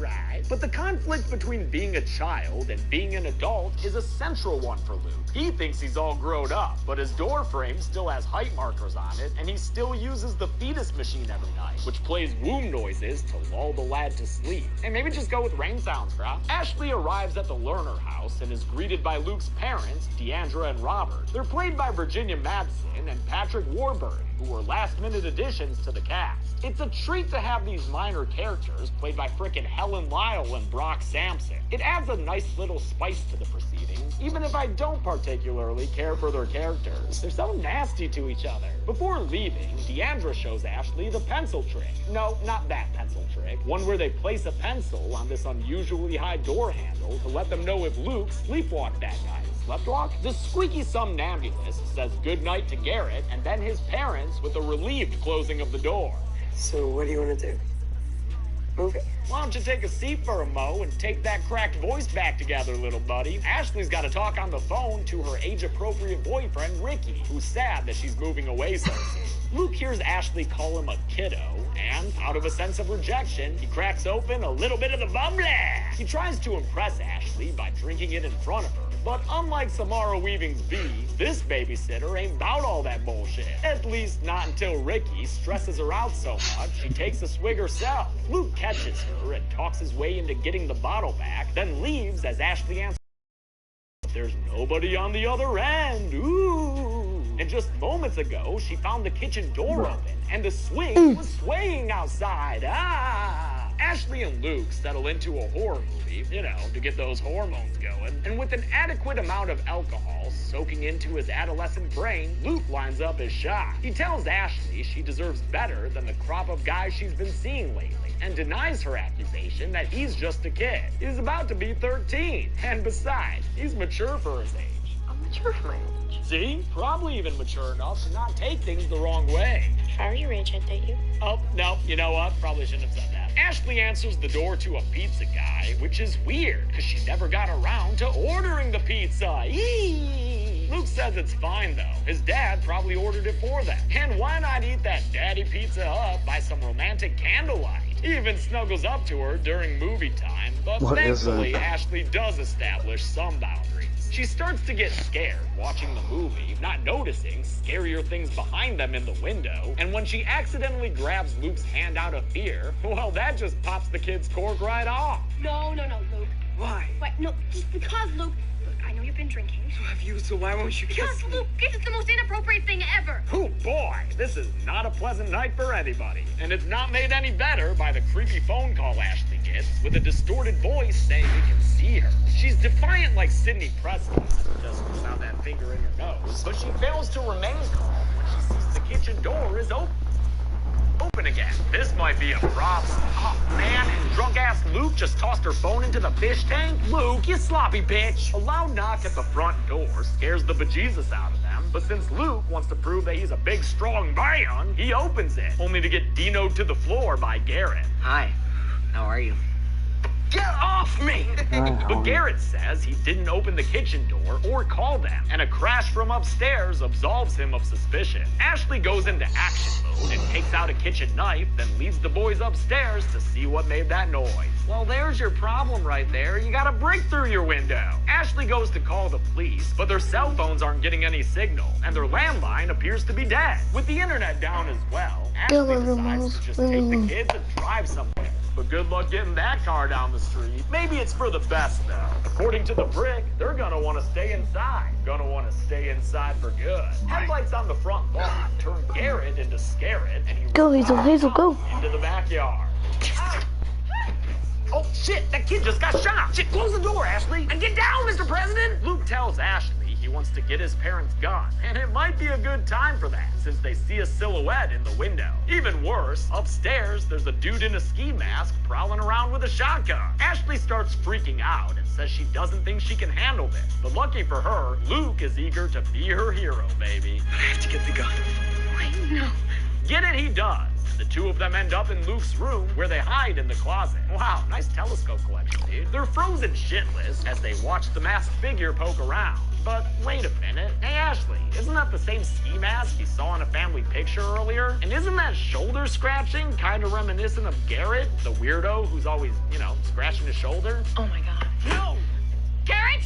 right. But the conflict between being a child and being an adult is a central one for Luke. He thinks he's all grown up, but his door frame still has height markers on it, and he still uses the fetus machine every night, which plays womb noises to lull the lad to sleep. And maybe just go with rain sounds, bruh. Ashley arrives at the Lerner house and is greeted by Luke's parents, Deandra and Robert. They're played by Virginia Madsen and Patrick Warburton, who were last-minute additions to the cast. It's a treat to have these minor characters played by frickin' Helen Lyle and Brock Sampson. It adds a nice little spice to the proceedings, even if I don't particularly care for their characters. They're so nasty to each other. Before leaving, Deandra shows Ashley the pencil trick. No, not that pencil trick. One where they place a pencil on this unusually high door handle to let them know if Luke sleepwalked that night. Sleptwalk? The squeaky somnambulist says goodnight to Garrett and then his parents with a relieved closing of the door. So what do you want to do? Move it. Why don't you take a seat for a mo and take that cracked voice back together, little buddy? Ashley's got to talk on the phone to her age-appropriate boyfriend, Ricky, who's sad that she's moving away so soon. Luke hears Ashley call him a kiddo, and out of a sense of rejection, he cracks open a little bit of the bubbly. He tries to impress Ashley by drinking it in front of her, but unlike Samara Weaving's V, this babysitter ain't about all that bullshit. At least not until Ricky stresses her out so much she takes a swig herself. Luke catches her and talks his way into getting the bottle back, then leaves as Ashley answers, "There's nobody on the other end, ooh." And just moments ago, she found the kitchen door open, and the swing was swaying outside, ah. Ashley and Luke settle into a horror movie, you know, to get those hormones going. And with an adequate amount of alcohol soaking into his adolescent brain, Luke lines up his shot. He tells Ashley she deserves better than the crop of guys she's been seeing lately, and denies her accusation that he's just a kid. He's about to be 13, and besides, he's mature for his age. I'm mature for my age. See? Probably even mature enough to not take things the wrong way. If I were your age, I'd date you. Oh, no, you know what? Probably shouldn't have said that. Ashley answers the door to a pizza guy, which is weird, because she never got around to ordering the pizza. Eee! Luke says it's fine, though. His dad probably ordered it for them. And why not eat that daddy pizza up by some romantic candlelight? He even snuggles up to her during movie time, but thankfully Ashley does establish some boundaries. She starts to get scared watching the movie, not noticing scarier things behind them in the window, and when she accidentally grabs Luke's hand out of fear, well, that just pops the kid's cork right off. No, Luke. Why? Why? No, just because, Luke. Look, I know you've been drinking. So have you, so why won't you kiss Because, me? Luke, this is the most inappropriate thing ever. Oh boy, this is not a pleasant night for anybody. And it's not made any better by the creepy phone call Ashley gets with a distorted voice saying he can see her. She's defiant like Sidney Prescott, just without that finger in her nose, but she fails to remain calm when she sees the kitchen door is open again. This might be a problem. Oh man, drunk-ass Luke just tossed her phone into the fish tank? Luke, you sloppy bitch. A loud knock at the front door scares the bejesus out of them, but since Luke wants to prove that he's a big, strong man, he opens it, only to get dinoed to the floor by Garrett. Hi, how are you? Get off me! But Garrett says he didn't open the kitchen door or call them, and a crash from upstairs absolves him of suspicion. Ashley goes into action mode and takes out a kitchen knife, then leads the boys upstairs to see what made that noise. Well, there's your problem right there. You gotta break through your window. Ashley goes to call the police, but their cell phones aren't getting any signal, and their landline appears to be dead. With the internet down as well, Ashley decides to just take the kids and drive somewhere. But good luck getting that car down the street. Maybe it's for the best, though. According to the brick, they're gonna want to stay inside. Gonna want to stay inside for good. Headlights on the front lawn turn Garrett into Scarrett, and he Go, Hazel, go. into the backyard. Oh, shit, that kid just got shot. Shit, close the door, Ashley, and get down, Mr. President. Luke tells Ashley he wants to get his parents' gun, and it might be a good time for that, since they see a silhouette in the window. Even worse, upstairs, there's a dude in a ski mask prowling around with a shotgun. Ashley starts freaking out and says she doesn't think she can handle this, but lucky for her, Luke is eager to be her hero, baby. I have to get the gun. Wait, no. Get it, he does. And the two of them end up in Luke's room, where they hide in the closet. Wow, nice telescope collection, dude. They're frozen shitless as they watch the masked figure poke around. But wait a minute. Hey, Ashley, isn't that the same ski mask you saw in a family picture earlier? And isn't that shoulder scratching kind of reminiscent of Garrett, the weirdo who's always, scratching his shoulder? Oh my god. No! Garrett?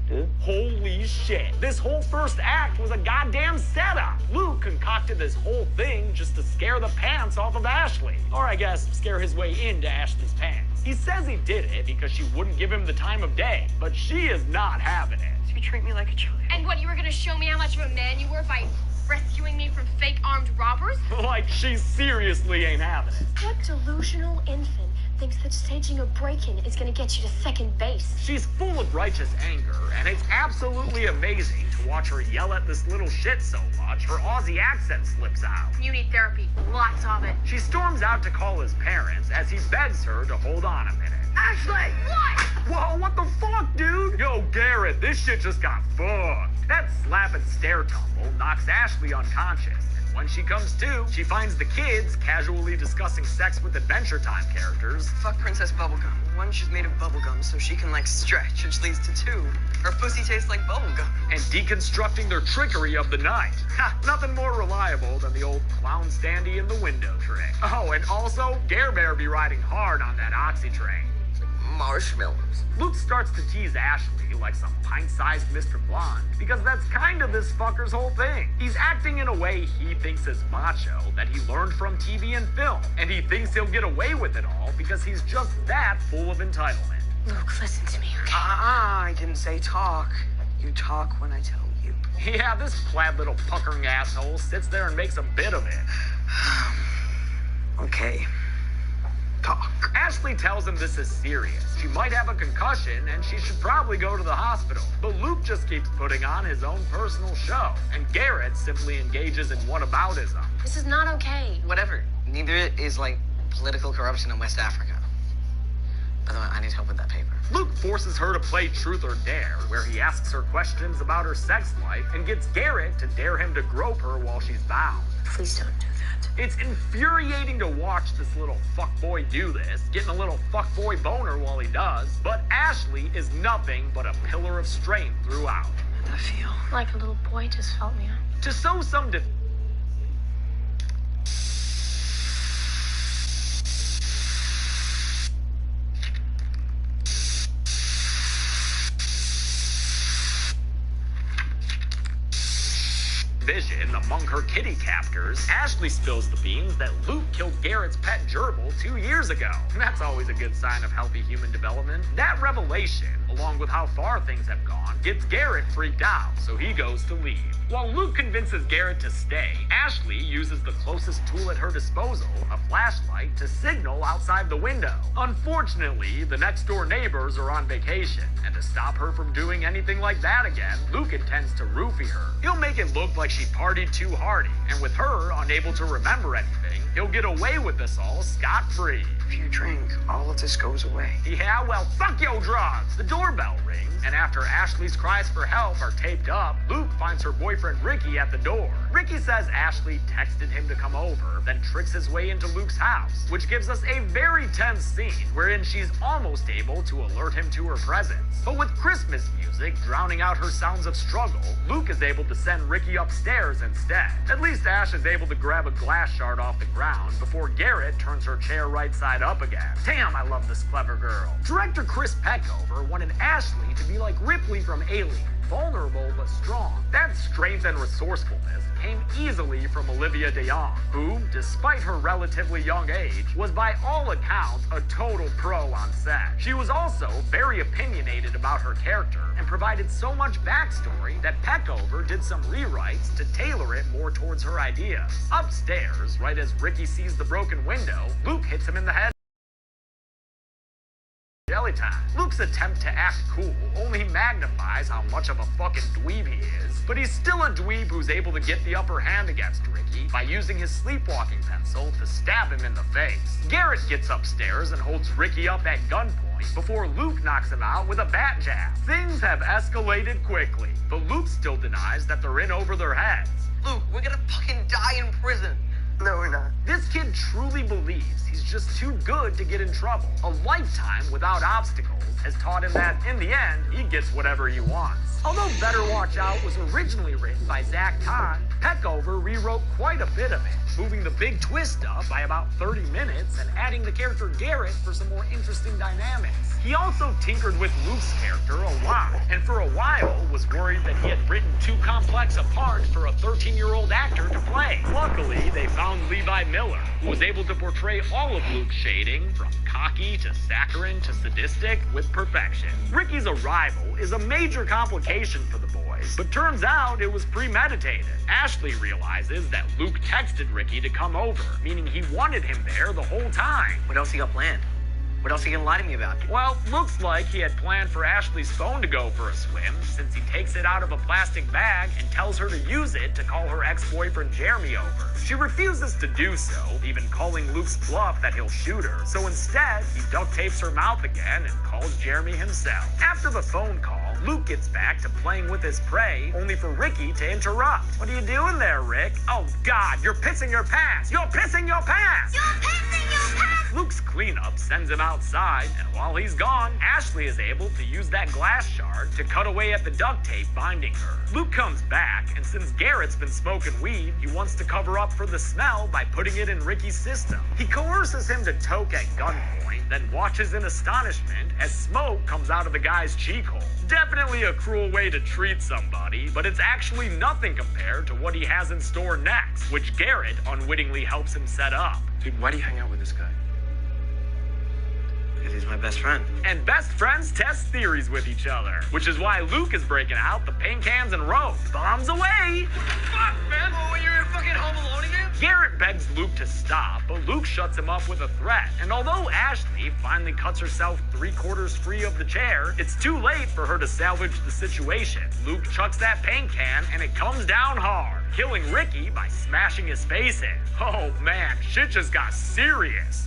Dude? Holy shit. This whole first act was a goddamn setup. Luke concocted this whole thing just to scare the pants off of Ashley. Or I guess, scare his way into Ashley's pants. He says he did it because she wouldn't give him the time of day, but she is not having it. You treat me like a child. And what, you were gonna show me how much of a man you were by rescuing me from fake armed robbers? Like she seriously ain't having it. What delusional infant thinks that staging a break-in is gonna get you to second base? She's full of righteous anger, and it's absolutely amazing to watch her yell at this little shit so much her Aussie accent slips out. You need therapy. Lots of it. She storms out to call his parents as he begs her to hold on a minute. Ashley! What? Whoa, what the fuck, dude? Yo, Garrett, this shit just got fucked. That slap and stare tumble knocks Ashley unconscious. And when she comes to, she finds the kids casually discussing sex with Adventure Time characters. Fuck Princess Bubblegum. One, she's made of bubblegum, so she can, stretch, which leads to two. Her pussy tastes like bubblegum. And deconstructing their trickery of the night. Ha, nothing more reliable than the old clown standee in the window trick. Oh, and also, Gare Bear be riding hard on that oxy train. Marshmallows. Luke starts to tease Ashley like some pint-sized Mr. Blonde, because that's kind of this fucker's whole thing. He's acting in a way he thinks is macho that he learned from TV and film, and he thinks he'll get away with it all because he's just that full of entitlement. Luke, listen to me, okay? I didn't say talk. You talk when I tell you. Yeah, this plaid little puckering asshole sits there and makes a bit of it. Okay. Talk. Ashley tells him this is serious. She might have a concussion and she should probably go to the hospital. But Luke just keeps putting on his own personal show. And Garrett simply engages in whataboutism. This is not okay. Whatever. Neither is political corruption in West Africa. By the way, I need help with that paper. Luke forces her to play Truth or Dare, where he asks her questions about her sex life and gets Garrett to dare him to grope her while she's bound. Please don't do that. It's infuriating to watch this little fuckboy do this, getting a little fuckboy boner while he does, but Ashley is nothing but a pillar of strength throughout. I feel Like a little boy just felt me up. To sow some division among her kitty captors, Ashley spills the beans that Luke killed Garrett's pet gerbil 2 years ago. That's always a good sign of healthy human development. That revelation, along with how far things have gone, gets Garrett freaked out, so he goes to leave. While Luke convinces Garrett to stay, Ashley uses the closest tool at her disposal, a flashlight, to signal outside the window. Unfortunately, the next door neighbors are on vacation, and to stop her from doing anything like that again, Luke intends to roofie her. He'll make it look like she partied too hardy, and with her unable to remember anything, he'll get away with this all scot-free. if you drink, all of this goes away. Yeah, well, fuck your drugs. The doorbell rings, and after Ashley's cries for help are taped up, Luke finds her boyfriend Ricky at the door. Ricky says Ashley texted him to come over, then tricks his way into Luke's house, which gives us a very tense scene wherein she's almost able to alert him to her presence. But with Christmas music drowning out her sounds of struggle, Luke is able to send Ricky upstairs instead. At least Ash is able to grab a glass shard off the ground before Garrett turns her chair right side up again. Damn, I love this clever girl. Director Chris Peckover wanted Ashley to be like Ripley from Alien, vulnerable but strong. That strength and resourcefulness came easily from Olivia DeJonge, who, despite her relatively young age, was by all accounts a total pro on set. She was also very opinionated about her character and provided so much backstory that Peckover did some rewrites to tailor it more towards her ideas. Upstairs, right as Ricky sees the broken window, Luke hits him in the head. Jelly time. Luke's attempt to act cool only magnifies how much of a fucking dweeb he is, but he's still a dweeb who's able to get the upper hand against Ricky by using his sleepwalking pencil to stab him in the face. Garrett gets upstairs and holds Ricky up at gunpoint before Luke knocks him out with a bat jab. Things have escalated quickly, but Luke still denies that they're in over their heads. Luke, we're gonna fucking die in prison. No, we're not. This kid truly believes he's just too good to get in trouble. A lifetime without obstacles has taught him that, in the end, he gets whatever he wants. Although Better Watch Out was originally written by Zach Kahn, Peckover rewrote quite a bit of it, moving the big twist up by about 30 minutes and adding the character Garrett for some more interesting dynamics. He also tinkered with Luke's character a lot, and for a while was worried that he had written too complex a part for a 13-year-old actor to play. Luckily, they found Levi Miller, who was able to portray all of Luke's shading, from cocky to saccharine to sadistic, with perfection. Ricky's arrival is a major complication for the boys, but turns out it was premeditated. Ashley realizes that Luke texted Ricky to come over, meaning he wanted him there the whole time. What else you got planned? What else are you gonna lie to me about? Well, looks like he had planned for Ashley's phone to go for a swim, since he takes it out of a plastic bag and tells her to use it to call her ex-boyfriend Jeremy over. She refuses to do so, even calling Luke's bluff that he'll shoot her. So instead, he duct tapes her mouth again and calls Jeremy himself. After the phone call, Luke gets back to playing with his prey, only for Ricky to interrupt. What are you doing there, Rick? Oh, God, you're pissing your pants! You're pissing your pants! You're pissing your pants! Luke's cleanup sends him outside, and while he's gone, Ashley is able to use that glass shard to cut away at the duct tape binding her. Luke comes back, and since Garrett's been smoking weed, he wants to cover up for the smell by putting it in Ricky's system. He coerces him to toke at gunpoint, then watches in astonishment as smoke comes out of the guy's cheek hole. Definitely a cruel way to treat somebody, but it's actually nothing compared to what he has in store next, which Garrett unwittingly helps him set up. Dude, why do you hang out with this guy? Because he's my best friend. And best friends test theories with each other, which is why Luke is breaking out the paint cans and rope. Bombs away! Fuck, man! Oh, you're fucking home alone again? Garrett begs Luke to stop, but Luke shuts him up with a threat. And although Ashley finally cuts herself 3/4 free of the chair, it's too late for her to salvage the situation. Luke chucks that paint can, and it comes down hard, killing Ricky by smashing his face in. Oh man, shit just got serious.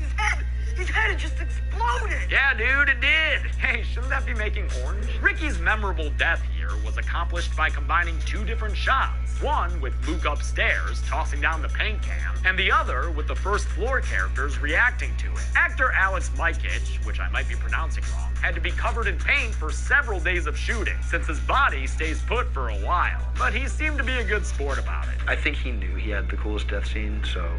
His head had just exploded! Yeah, dude, it did. Hey, shouldn't that be making orange? Ricky's memorable death here was accomplished by combining two different shots. One with Luke upstairs, tossing down the paint can, and the other with the first floor characters reacting to it. Actor Alex Mikich, which I might be pronouncing wrong, had to be covered in paint for several days of shooting, since his body stays put for a while. But he seemed to be a good sport about it. I think he knew he had the coolest death scene, so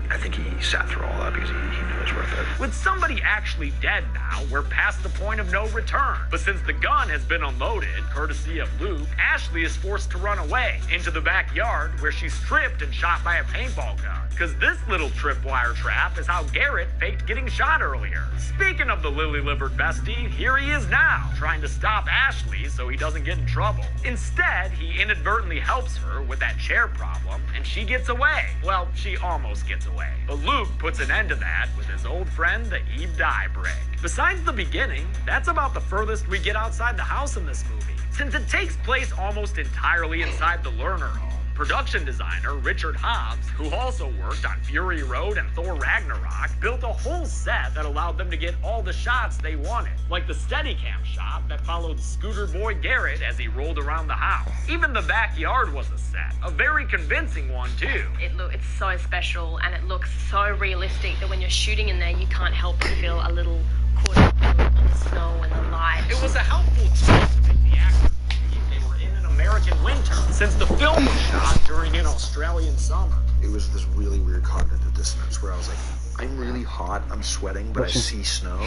I think he sat through all that because he knew it was worth it. With somebody actually dead now, we're past the point of no return. But since the gun has been unloaded, courtesy of Luke, Ashley is forced to run away into the backyard where she's tripped and shot by a paintball gun. Because this little tripwire trap is how Garrett faked getting shot earlier. Speaking of the lily-livered bestie, here he is now, trying to stop Ashley so he doesn't get in trouble. Instead, he inadvertently helps her with that chair problem, and she gets away. Well, she almost gets away. But Luke puts an end to that with his old friend, the Eve Dye brick. Besides the beginning, that's about the furthest we get outside the house in this movie, since it takes place almost entirely inside the Lerner home. Production designer Richard Hobbs, who also worked on Fury Road and Thor Ragnarok, built a whole set that allowed them to get all the shots they wanted, like the Steadicam shot that followed Scooter Boy Garrett as he rolled around the house. Even the backyard was a set, a very convincing one too. It's so special and it looks so realistic that when you're shooting in there, you can't help but feel a little caught up on the snow and the light. It was a helpful tool to make the actors believe they were in an American winter, since the film was shot during an Australian summer. It was this really weird cognitive dissonance where I was like, I'm really hot, I'm sweating, but I see snow.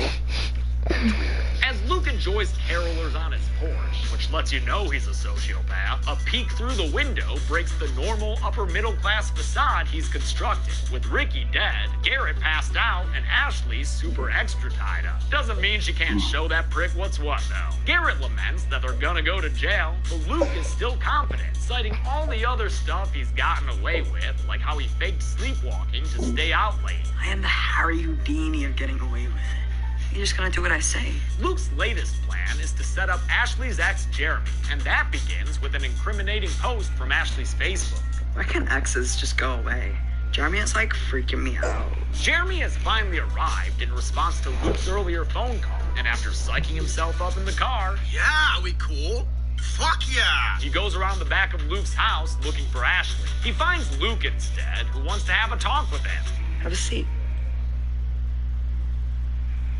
And it's weird. As Luke enjoys carolers on his porch, which lets you know he's a sociopath, a peek through the window breaks the normal upper-middle-class facade he's constructed. With Ricky dead, Garrett passed out, and Ashley super extra tied up. Doesn't mean she can't show that prick what's what, though. Garrett laments that they're gonna go to jail, but Luke is still confident, citing all the other stuff he's gotten away with, like how he faked sleepwalking to stay out late. I am the Harry Houdini of getting away with it. You're just gonna do what I say. Luke's latest plan is to set up Ashley's ex, Jeremy, and that begins with an incriminating post from Ashley's Facebook. Why can't exes just go away? Jeremy is like freaking me out. Jeremy has finally arrived in response to Luke's earlier phone call, and after psyching himself up in the car, Yeah, we cool. Fuck yeah! He goes around the back of Luke's house looking for Ashley. He finds Luke instead, who wants to have a talk with him. Have a seat.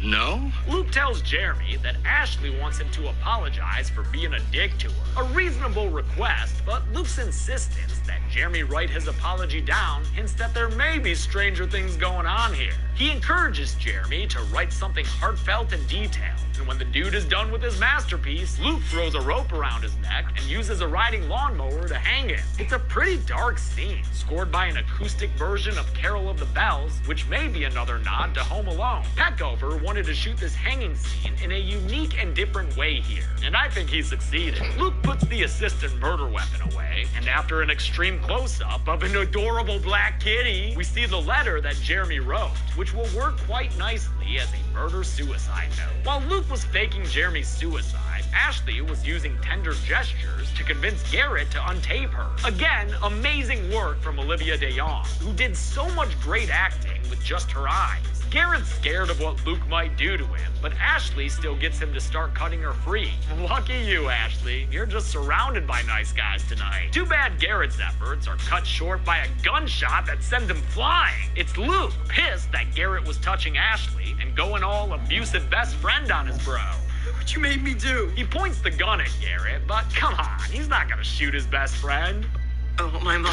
No? Luke tells Jeremy that Ashley wants him to apologize for being a dick to her. A reasonable request, but Luke's insistence that Jeremy write his apology down hints that there may be stranger things going on here. He encourages Jeremy to write something heartfelt and detailed, and when the dude is done with his masterpiece, Luke throws a rope around his neck and uses a riding lawnmower to hang him. It's a pretty dark scene, scored by an acoustic version of Carol of the Bells, which may be another nod to Home Alone. Peckover wanted to shoot this hanging scene in a unique and different way here, and I think he succeeded. Luke puts the assistant murder weapon away, and after an extreme close-up of an adorable black kitty, we see the letter that Jeremy wrote, which will work quite nicely as a murder-suicide note. While Luke was faking Jeremy's suicide, Ashley was using tender gestures to convince Garrett to untape her. Again, amazing work from Olivia DeJong, who did so much great acting with just her eyes. Garrett's scared of what Luke might do to him, but Ashley still gets him to start cutting her free. Lucky you, Ashley. You're just surrounded by nice guys tonight. Too bad Garrett's efforts are cut short by a gunshot that sends him flying. It's Luke, pissed that Garrett was touching Ashley and going all abusive best friend on his bro. What you made me do? He points the gun at Garrett, but come on, he's not gonna shoot his best friend. Oh, my mom.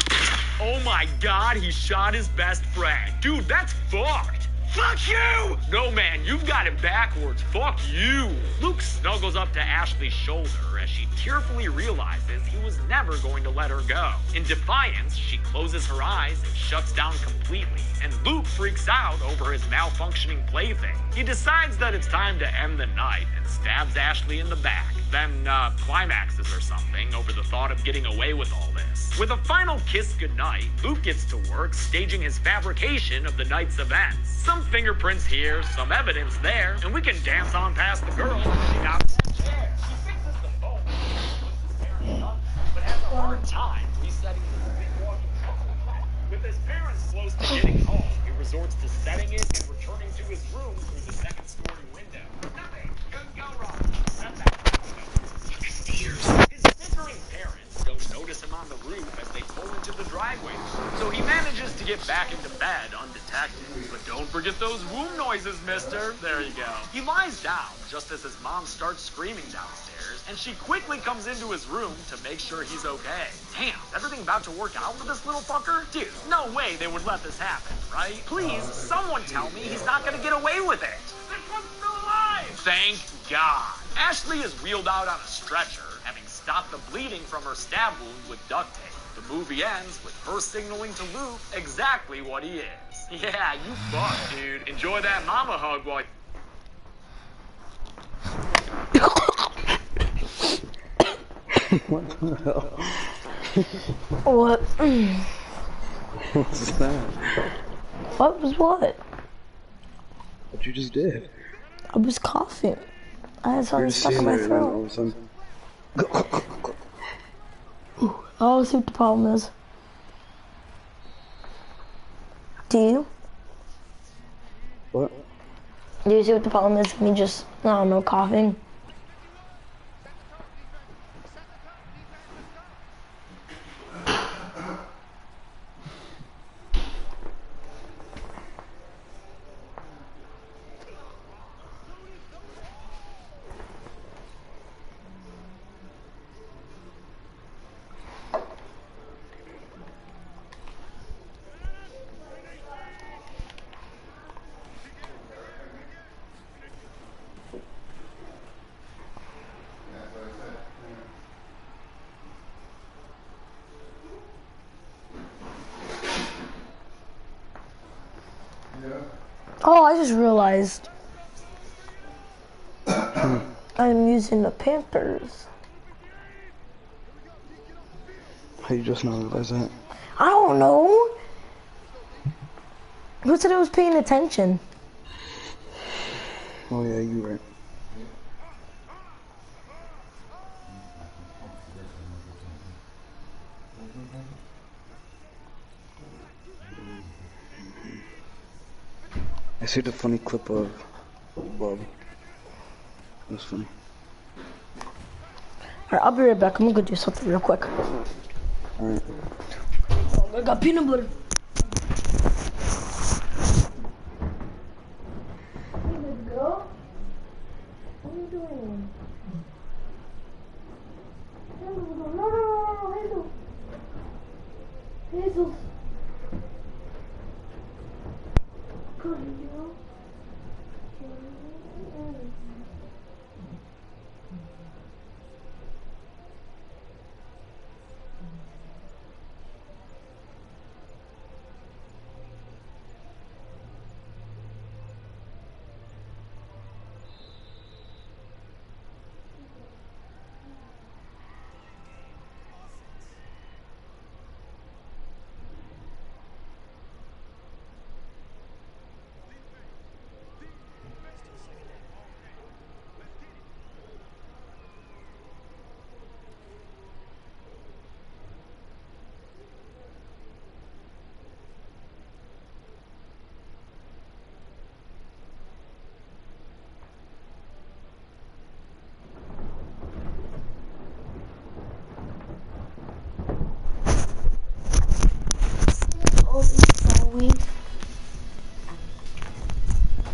Oh my god, he shot his best friend. Dude, that's fucked. Fuck you! No, man, you've got it backwards. Fuck you! Luke snuggles up to Ashley's shoulder as she tearfully realizes he was never going to let her go. In defiance, she closes her eyes and shuts down completely, and Luke freaks out over his malfunctioning plaything. He decides that it's time to end the night and stabs Ashley in the back, then climaxes or something over the thought of getting away with all this. With a final kiss goodnight, Luke gets to work staging his fabrication of the night's events. Some fingerprints here, some evidence there, and we can dance on past the girl. She got chair. She fixes the phone, puts his parents up, but has a hard time resetting the sleepwalking phone. With his parents close to getting home, he resorts to setting it and returning to his room through the second-story window. Nothing could go wrong. Set that stairs. His bickering parents don't notice him on the roof as they pull into the driveway, so he manages to get back into bed undetected. But don't forget those womb noises, mister. There you go. He lies down just as his mom starts screaming downstairs, and she quickly comes into his room to make sure he's okay. Damn, is everything about to work out for this little fucker? Dude, no way they would let this happen, right? Please, someone tell me he's not gonna get away with it. This one's still alive! Thank God. Ashley is wheeled out on a stretcher, having stopped the bleeding from her stab wound with duct tape. The movie ends with her signaling to Luke exactly what he is. Yeah, you fucked, dude. Enjoy that mama hug while... What the hell? What? What's that? What was what? What you just did? I was coughing. I had something stuck in my throat. I'll see what the problem is. Do you? What? Do you see what the problem is? Me just, I don't know, coughing. Oh, I just realized I'm using the Panthers. How you just now realize that? I don't know. Who said I was paying attention? Oh yeah, you right. I see the funny clip of Bob. That's funny. Alright, I'll be right back. I'm gonna go do something real quick. Alright. Oh, I got peanut butter. Hey, good girl. What are you doing?